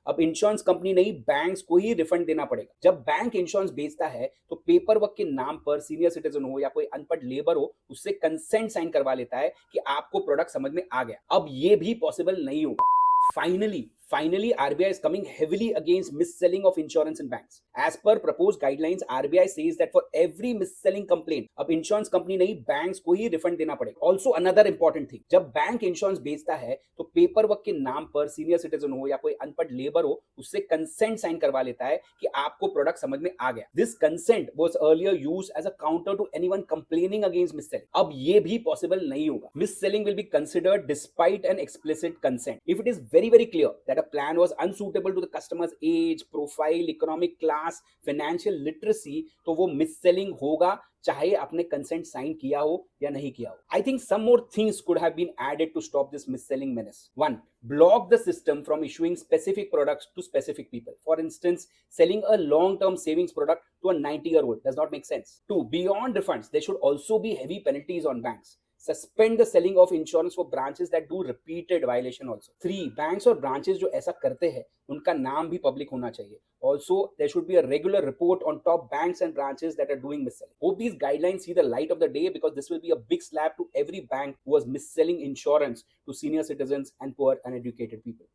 अब insurance company नहीं, banks को ही रिफंड देना पड़ेगा। जब बैंक इंश्योरेंस बेचता है तो पेपर वर्क के नाम पर सीनियर सिटीजन हो या कोई अनपढ़ लेबर हो, उससे कंसेंट साइन करवा लेता है कि आपको प्रोडक्ट समझ में आ गया। अब ये भी पॉसिबल नहीं होगा। Finally, RBI is coming heavily against mis-selling of insurance in banks. As per proposed guidelines, RBI says that for every mis-selling complaint, अब इंश्योरेंस कंपनी नहीं, बैंक्स को ही रिफंड देना पड़ेगा। ऑल्सो अनदर इंपॉर्टेंट थिंग, जब bank insurance बेचता है तो paper work के नाम पर सीनियर सिटीजन हो या कोई अनपढ़ लेबर हो, उससे कंसेंट साइन करवा लेता है कि आपको प्रोडक्ट समझ में आ गया। This consent was earlier used as a counter to anyone complaining against mis-selling. अब ये भी पॉसिबल नहीं होगा। Mis-selling will be considered despite an explicit consent if it is very clear that a plan was unsuitable to the customer's age, profile, economic class, financial literacy, तो वो mis-selling होगा, चाहे आपने कंसेंट साइन किया हो या नहीं किया हो। I think some more things could have been added to stop this mis-selling menace. 1. Block the system from issuing specific products to specific people. For instance, selling a long-term savings product to a 90-year-old does not make sense. 2. Beyond refunds, there should also be heavy penalties on banks. Suspend the selling of insurance for branches that do repeated violation also. 3. Banks और branches जो ऐसा करते हैं उनका नाम भी public होना चाहिए. Also, there should be a regular report on top banks and branches that are doing mis-selling. Hope these guidelines see the light of the day, because this will be a big slap to every bank who was mis-selling insurance to senior citizens and poor uneducated people.